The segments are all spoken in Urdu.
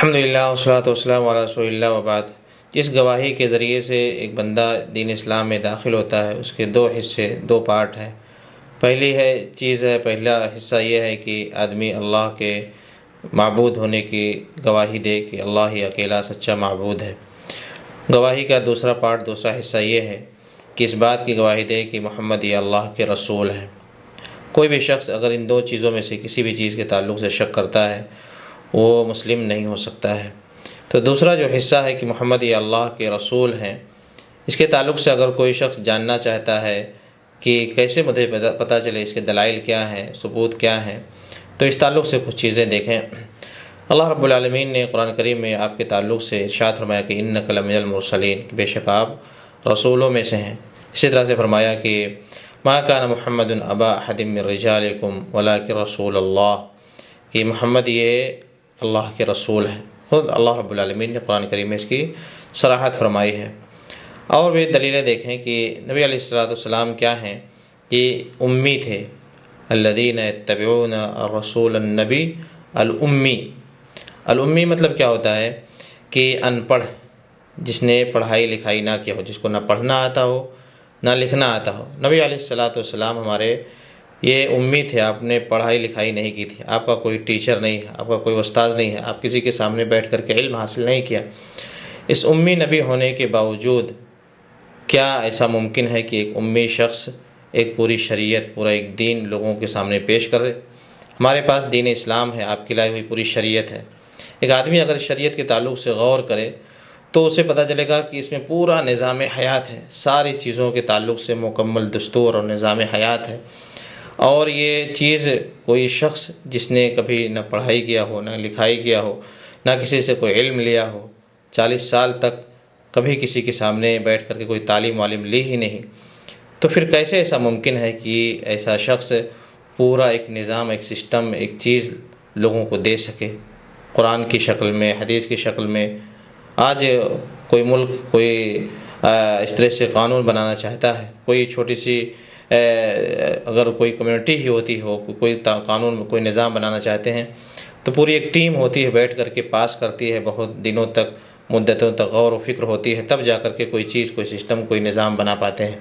الحمدللہ والصلاۃ والسلام علی رسول اللہ وبعد۔ جس گواہی کے ذریعے سے ایک بندہ دین اسلام میں داخل ہوتا ہے اس کے دو حصے، دو پارٹ ہیں۔ پہلا حصہ یہ ہے کہ آدمی اللہ کے معبود ہونے کی گواہی دے کہ اللہ ہی اکیلا سچا معبود ہے۔ گواہی کا دوسرا حصہ یہ ہے کہ اس بات کی گواہی دے کہ محمد یہ اللہ کے رسول ہیں۔ کوئی بھی شخص اگر ان دو چیزوں میں سے کسی بھی چیز کے تعلق سے شک کرتا ہے وہ مسلم نہیں ہو سکتا ہے۔ تو دوسرا جو حصہ ہے کہ محمد یہ اللہ کے رسول ہیں، اس کے تعلق سے اگر کوئی شخص جاننا چاہتا ہے کہ کیسے مجھے پتہ چلے، اس کے دلائل کیا ہیں، ثبوت کیا ہیں، تو اس تعلق سے کچھ چیزیں دیکھیں۔ اللہ رب العالمین نے قرآن کریم میں آپ کے تعلق سے ارشاد فرمایا کہ انک لمن المرسلین، کہ بے شک آپ رسولوں میں سے ہیں۔ اسی طرح سے فرمایا کہ ما کان محمد ابا احد من رجالکم ولکن رسول اللہ، کہ محمد یہ اللہ کے رسول ہیں۔ خود اللہ رب العالمین نے قرآن کریم میں اس کی صراحت فرمائی ہے۔ اور بھی دلیلیں دیکھیں کہ نبی علیہ السلام کیا ہیں، کہ امی تھے۔ الذین یتبعون الرسول النبی الامی۔ الامی مطلب کیا ہوتا ہے کہ ان پڑھ، جس نے پڑھائی لکھائی نہ کیا ہو، جس کو نہ پڑھنا آتا ہو نہ لکھنا آتا ہو۔ نبی علیہ السلام ہمارے یہ امی تھے، آپ نے پڑھائی لکھائی نہیں کی تھی، آپ کا کوئی ٹیچر نہیں ہے، آپ کا کوئی استاذ نہیں ہے، آپ کسی کے سامنے بیٹھ کر کے علم حاصل نہیں کیا۔ اس امی نبی ہونے کے باوجود کیا ایسا ممکن ہے کہ ایک امی شخص ایک پوری شریعت، پورا ایک دین لوگوں کے سامنے پیش کرے؟ ہمارے پاس دین اسلام ہے، آپ کی لائی ہوئی پوری شریعت ہے۔ ایک آدمی اگر شریعت کے تعلق سے غور کرے تو اسے پتہ چلے گا کہ اس میں پورا نظام حیات ہے، ساری چیزوں کے تعلق سے مکمل دستور اور نظام حیات ہے۔ اور یہ چیز کوئی شخص جس نے کبھی نہ پڑھائی کیا ہو، نہ لکھائی کیا ہو، نہ کسی سے کوئی علم لیا ہو، 40 سال تک کبھی کسی کے سامنے بیٹھ کر کے کوئی تعلیم لی ہی نہیں، تو پھر کیسے ایسا ممکن ہے کہ ایسا شخص پورا ایک نظام، ایک سسٹم، ایک چیز لوگوں کو دے سکے، قرآن کی شکل میں، حدیث کی شکل میں؟ آج کوئی ملک کوئی اس طرح سے قانون بنانا چاہتا ہے، کوئی چھوٹی سی اگر کوئی کمیونٹی ہی ہوتی ہو، کوئی قانون، کوئی نظام بنانا چاہتے ہیں تو پوری ایک ٹیم ہوتی ہے، بیٹھ کر کے پاس کرتی ہے، بہت دنوں تک، مدتوں تک غور و فکر ہوتی ہے، تب جا کر کے کوئی چیز، کوئی سسٹم، کوئی نظام بنا پاتے ہیں۔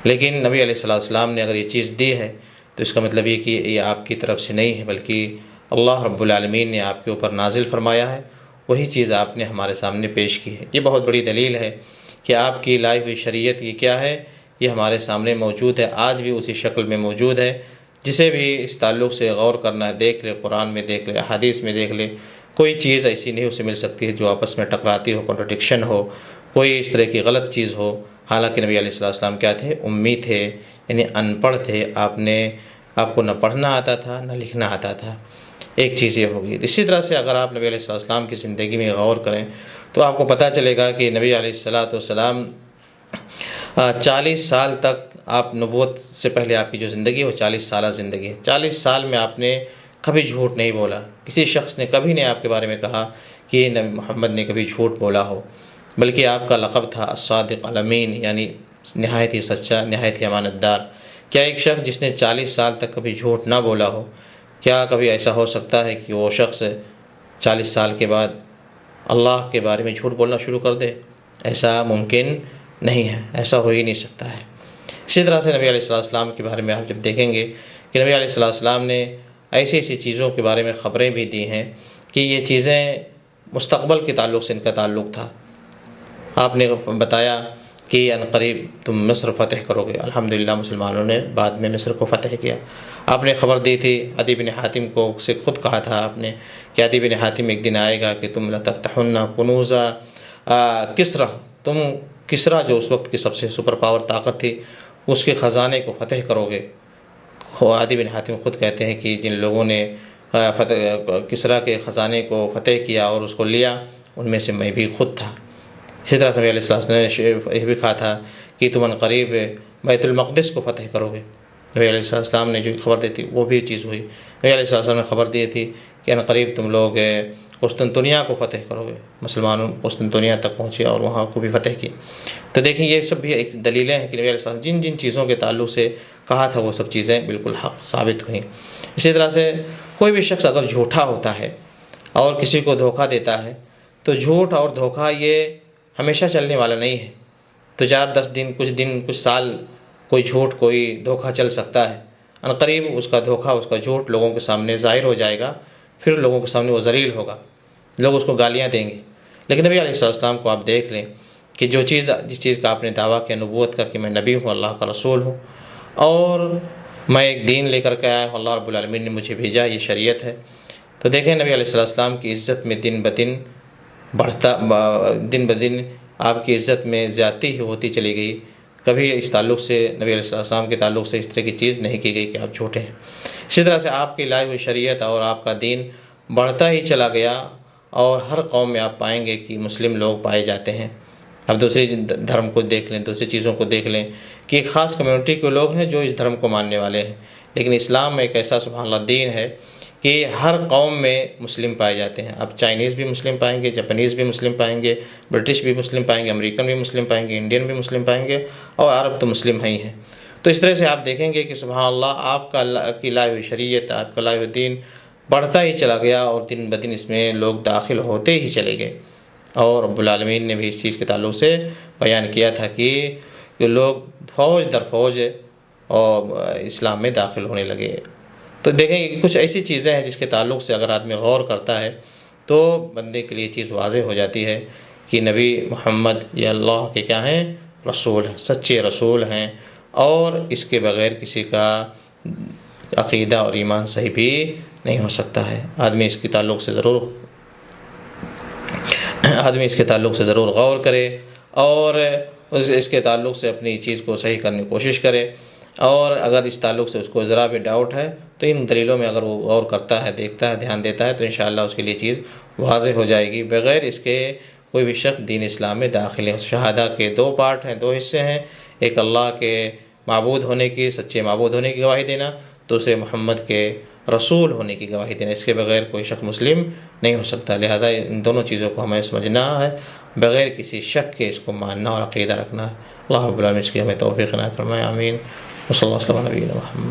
لیکن نبی علیہ السلام نے اگر یہ چیز دی ہے تو اس کا مطلب یہ کہ یہ آپ کی طرف سے نہیں ہے، بلکہ اللہ رب العالمین نے آپ کے اوپر نازل فرمایا ہے، وہی چیز آپ نے ہمارے سامنے پیش کی ہے۔ یہ بہت بڑی دلیل ہے کہ آپ کی لائی ہوئی شریعت یہ کیا ہے، یہ ہمارے سامنے موجود ہے، آج بھی اسی شکل میں موجود ہے۔ جسے بھی اس تعلق سے غور کرنا ہے دیکھ لے، قرآن میں دیکھ لے، احادیث میں دیکھ لے، کوئی چیز ایسی نہیں اسے مل سکتی ہے جو آپس میں ٹکراتی ہو، کنٹرڈکشن ہو، کوئی اس طرح کی غلط چیز ہو۔ حالانکہ نبی علیہ السلام کیا تھے؟ امی تھے، یعنی ان پڑھ تھے، آپ کو نہ پڑھنا آتا تھا نہ لکھنا آتا تھا۔ ایک چیز یہ ہوگی۔ اسی طرح سے اگر آپ نبی علیہ السلام کی زندگی میں غور کریں تو آپ کو پتہ چلے گا کہ نبی علیہ السلام 40 سال تک، آپ نبوت سے پہلے آپ کی جو زندگی ہے وہ 40 سالہ زندگی ہے۔ 40 سال میں آپ نے کبھی جھوٹ نہیں بولا، کسی شخص نے کبھی نہیں آپ کے بارے میں کہا کہ نبی محمد نے کبھی جھوٹ بولا ہو، بلکہ آپ کا لقب تھا الصادق الامین، یعنی نہایت ہی سچا، نہایت ہی امانت دار۔ کیا ایک شخص جس نے 40 سال تک کبھی جھوٹ نہ بولا ہو، کیا کبھی ایسا ہو سکتا ہے کہ وہ شخص 40 سال کے بعد اللہ کے بارے میں جھوٹ بولنا شروع کر دے؟ ایسا ممکن نہیں ہے، ایسا ہو ہی نہیں سکتا ہے۔ اسی طرح سے نبی علیہ السلام کے بارے میں آپ جب دیکھیں گے کہ نبی علیہ السلام نے ایسی چیزوں کے بارے میں خبریں بھی دی ہیں کہ یہ چیزیں مستقبل کے تعلق سے ان کا تعلق تھا۔ آپ نے بتایا کہ عنقریب تم مصر فتح کرو گے۔ الحمدللہ مسلمانوں نے بعد میں مصر کو فتح کیا۔ آپ نے خبر دی تھی، عدی بن حاتم کو سے خود کہا تھا آپ نے کہ عدی بن حاتم ایک دن آئے گا کہ تم لتفتحن کنوز کسریٰ، تم کسریٰ جو اس وقت کی سب سے سپر پاور طاقت تھی، اس کے خزانے کو فتح کرو گے۔ عدی بن حاتم خود کہتے ہیں کہ جن لوگوں نے کسریٰ کے خزانے کو فتح کیا اور اس کو لیا، ان میں سے میں بھی خود تھا۔ اسی طرح سے نبی علیہ السلام نے یہ بھی کہا تھا کہ تم عنقریب بیت المقدس کو فتح کرو گے۔ نبی علیہ السلام نے جو خبر دی تھی وہ بھی چیز ہوئی۔ نبی علیہ السلام نے خبر دی تھی کہ عنقریب تم لوگ قسطنطنیہ کو فتح کرو گے۔ مسلمانوں قسطنطنیہ تک پہنچے اور وہاں کو بھی فتح کی۔ تو دیکھیں یہ سب بھی ایک دلیلیں ہیں کہ نبی علیہ السلام جن چیزوں کے تعلق سے کہا تھا وہ سب چیزیں بالکل حق ثابت ہوئیں۔ اسی طرح سے کوئی بھی شخص اگر جھوٹا ہوتا ہے، اور کسی کو دھوکہ دیتا ہے تو جھوٹ اور دھوکہ یہ ہمیشہ چلنے والا نہیں ہے، تو 4-10 دن کچھ سال کوئی جھوٹ کوئی دھوکہ چل سکتا ہے، عنقریب اس کا دھوکہ اس کا جھوٹ لوگوں کے سامنے ظاہر ہو جائے گا، پھر لوگوں کے سامنے وہ ذلیل ہوگا، لوگ اس کو گالیاں دیں گے۔ لیکن نبی علیہ السلام کو آپ دیکھ لیں کہ جس چیز کا آپ نے دعویٰ کیا نبوت کا کہ میں نبی ہوں، اللہ کا رسول ہوں، اور میں ایک دین لے کر کے آیا ہوں، اللہ رب العالمین نے مجھے بھیجا، یہ شریعت ہے، تو دیکھیں نبی علیہ السلام کی عزت میں دن بدن دن بدن آپ کی عزت میں زیادتی ہی ہوتی چلی گئی۔ کبھی اس تعلق سے نبی علیہ السلام کے تعلق سے اس طرح کی چیز نہیں کی گئی کہ آپ جھوٹے ہیں۔ اسی طرح سے آپ کی لائی ہوئی شریعت اور آپ کا دین بڑھتا ہی چلا گیا، اور ہر قوم میں آپ پائیں گے کہ مسلم لوگ پائے جاتے ہیں۔ اب دوسری دھرم کو دیکھ لیں، دوسری چیزوں کو دیکھ لیں کہ ایک خاص کمیونٹی کے لوگ ہیں جو اس دھرم کو ماننے والے ہیں، لیکن اسلام ایک ایسا سبحان اللہ دین ہے کہ ہر قوم میں مسلم پائے جاتے ہیں۔ اب چائنیز بھی مسلم پائیں گے، جاپانیز بھی مسلم پائیں گے، برٹش بھی مسلم پائیں گے، امریکن بھی مسلم پائیں گے، انڈین بھی مسلم پائیں گے، اور عرب تو مسلم ہی ہیں۔ تو اس طرح سے آپ دیکھیں گے کہ سبحان اللہ آپ کا اللہ کی لائی ہوئی شریعت، آپ کا لائی ہوئی دین بڑھتا ہی چلا گیا، اور دن بدن اس میں لوگ داخل ہوتے ہی چلے گئے۔ اور رب العالمین نے بھی اس چیز کے تعلق سے بیان کیا تھا کہ لوگ فوج در فوج اور اسلام میں داخل ہونے لگے۔ تو دیکھیں کہ کچھ ایسی چیزیں ہیں جس کے تعلق سے اگر آدمی غور کرتا ہے تو بندے کے لیے چیز واضح ہو جاتی ہے کہ نبی محمد یہ اللہ کے کیا ہیں؟ رسول ہیں، سچے رسول ہیں، اور اس کے بغیر کسی کا عقیدہ اور ایمان صحیح بھی نہیں ہو سکتا ہے۔ آدمی اس کے تعلق سے ضرور غور کرے، اور اس کے تعلق سے اپنی چیز کو صحیح کرنے کی کوشش کرے، اور اگر اس تعلق سے اس کو ذرا بھی ڈاؤٹ ہے تو ان دلیلوں میں اگر وہ غور کرتا ہے، دیکھتا ہے، دھیان دیتا ہے، تو انشاءاللہ اس کے لیے چیز واضح ہو جائے گی۔ بغیر اس کے کوئی بھی شخص دین اسلام میں داخل ہے۔ شہادہ کے 2 پارٹ ہیں، 2 حصے ہیں، ایک اللہ کے معبود ہونے کی، سچے معبود ہونے کی گواہی دینا، دوسرے محمد کے رسول ہونے کی گواہی دینا۔ اس کے بغیر کوئی شخص مسلم نہیں ہو سکتا، لہذا ان دونوں چیزوں کو ہمیں سمجھنا ہے، بغیر کسی شک کے اس کو ماننا اور عقیدہ رکھنا ہے۔ اللہ رب العالمین اس کی ہمیں توفیق عنایت فرمائے، آمین۔ وصلی اللہ علیہ وسلم نبینا محمد۔